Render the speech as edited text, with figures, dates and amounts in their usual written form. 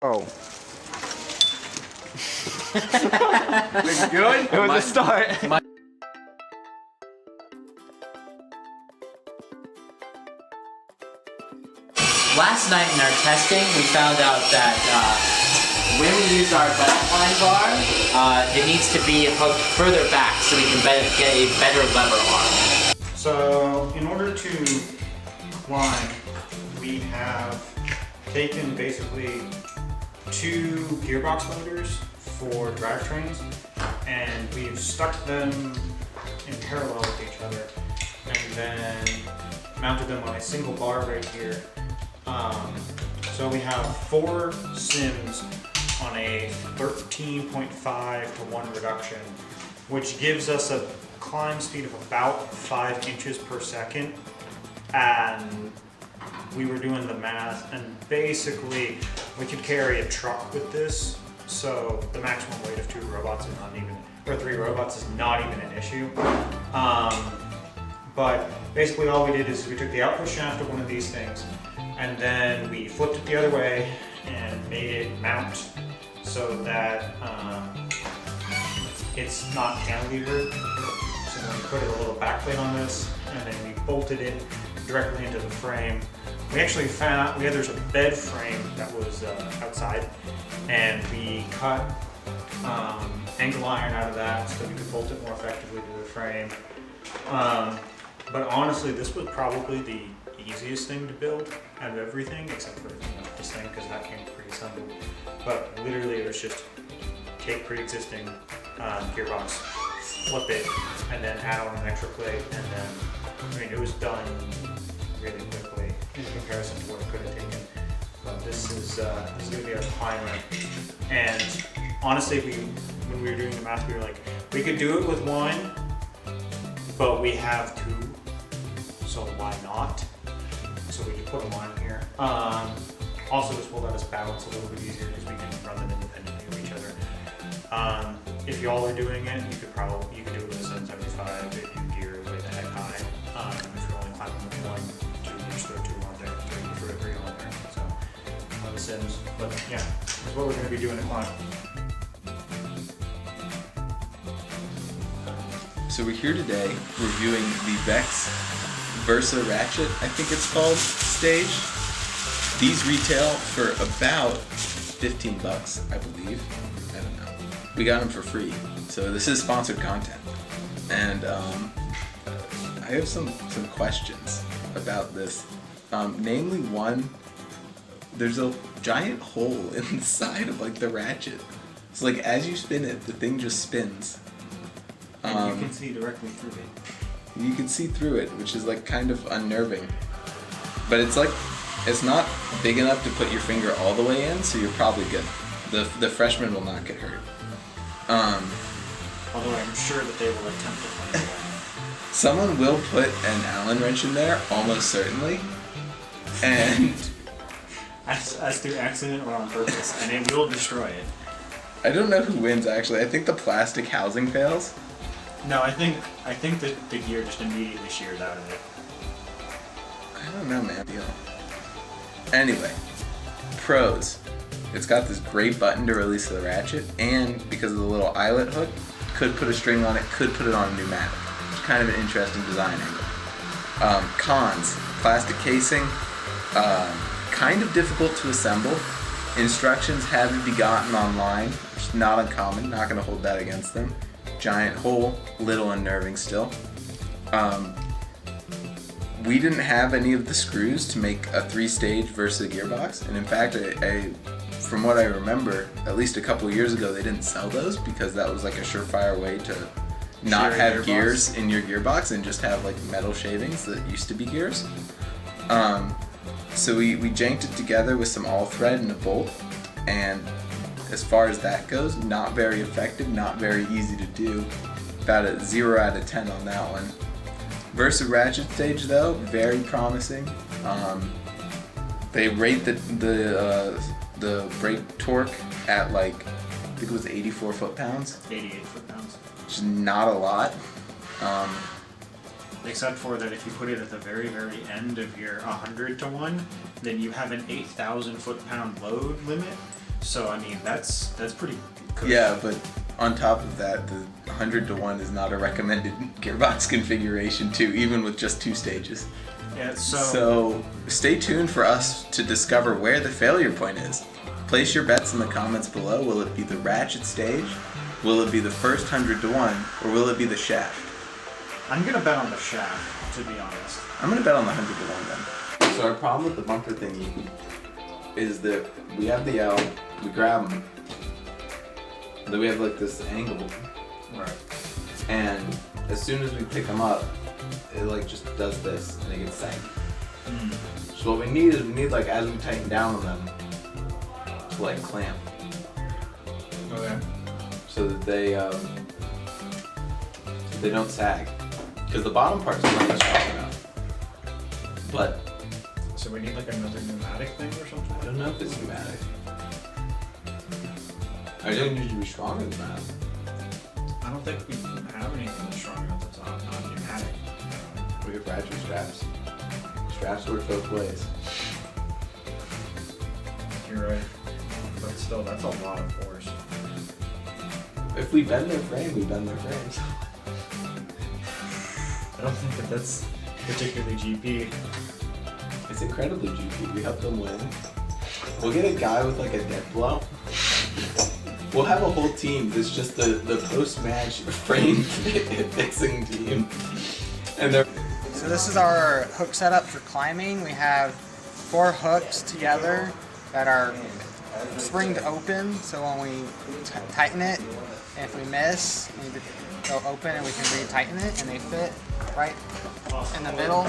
Oh. Good? It was a start. Last night in our testing, we found out that when we use our backline bar, it needs to be hooked further back so we can get a better lever arm. So, in order to climb, we have taken basically 2 gearbox motors for drivetrains, and we've stuck them in parallel with each other, and then mounted them on a single bar right here. So we have 4 sims on a 13.5 to 1 reduction, which gives us a climb speed of about 5 inches per second. And we were doing the math, and basically we could carry a truck with this. So the maximum weight of 2 robots is not even, or 3 robots is not even an issue. But basically all we did is we took the output shaft of one of these things, and then we flipped it the other way and made it mount so that it's not cantilevered. So then we put a little backplate on this, and then we bolted it directly into the frame. We actually found, there's a bed frame that was outside, and we cut angle iron out of that so that we could bolt it more effectively to the frame. But honestly, this was probably the easiest thing to build out of everything, except for this thing, because that came pre-assembled. But literally, it was just take pre-existing gearbox, flip it, and then add on an extra plate, and then, I mean, it was done really quickly in comparison to what it could have taken. But this is going to be our climber. And honestly, when we were doing the math, we were like, we could do it with 1, but we have 2, so why not? So we can put them on here. Also, this will let us balance a little bit easier because we can run them independently of each other. If y'all are doing it, you could do it with a 775 if you gear way the heck high. If you're only climbing with 1, 2, just throw 2 on there, 3 for 3 on there. So on the sims, but yeah, that's what we're going to be doing to climb. So we're here today reviewing the Vex VersaRatchet, I think it's called, stage. These retail for about 15 bucks, I believe. I don't know. We got them for free, so this is sponsored content. And I have some questions about this. Namely, one, there's a giant hole in the side of like the ratchet. So like as you spin it, the thing just spins. And you can see directly through it. You can see through it, which is like kind of unnerving. But it's like, it's not big enough to put your finger all the way in, so you're probably good. The freshman will not get hurt. Although I'm sure that they will attempt to find it. Someone will put an Allen wrench in there, almost certainly. And As through accident or on purpose, and it will destroy it. I don't know who wins actually. I think the plastic housing fails. No, I think that the gear just immediately shears out of it. I don't know, man. Deal. Anyway, pros. It's got this great button to release the ratchet, and because of the little eyelet hook, could put a string on it, could put it on a pneumatic. It's kind of an interesting design angle. Cons. Plastic casing. Kind of difficult to assemble. Instructions have to be gotten online, which is not uncommon, not going to hold that against them. Giant hole, little unnerving still. We didn't have any of the screws to make a 3-stage Versa gearbox, and in fact, from what I remember, at least a couple of years ago, they didn't sell those because that was like a surefire way to not have gears in your gearbox and just have like metal shavings that used to be gears. So we janked it together with some all thread and a bolt, and as far as that goes, not very effective, not very easy to do. About a 0 out of 10 on that one. VersaRatchet stage though, very promising. They rate the brake torque at like, I think it was 84 foot-pounds. 88 foot-pounds. Which is not a lot. Except for that if you put it at the very, very end of your 100 to 1, then you have an 8,000 foot-pound load limit. So I mean, that's pretty good. Yeah, but on top of that, the 100-to-1 is not a recommended gearbox configuration too, even with just 2 stages. Yeah, So stay tuned for us to discover where the failure point is. Place your bets in the comments below. Will it be the ratchet stage? Will it be the first 100-to-1? Or will it be the shaft? I'm gonna bet on the shaft, to be honest. I'm gonna bet on the 100-to-1 then. So our problem with the bumper thingy is that we have the L, we grab them, then we have like this angle, Right. and as soon as we pick them up, it like just does this and it gets sank. So what we need is like as we tighten down on them to like clamp Okay. so that they don't sag, because the bottom part's not strong enough. But So we need like another pneumatic thing or something? I don't know if it's pneumatic. I don't need to be stronger than that. I don't think we have anything that's strong enough that's not pneumatic. We have ratchet straps. Straps work both ways. You're right. But still, that's a lot of force. If we bend their frame, we bend their frames. I don't think that's particularly GP. It's incredibly GP. We help them win. We'll get a guy with like a death blow. We'll have a whole team that's just the post-match frame fixing team. And they're So this is our hook setup for climbing. We have 4 hooks together that are springed open, so when we tighten it, and if we miss, we need to go open and we can re-tighten it, and they fit right in the middle.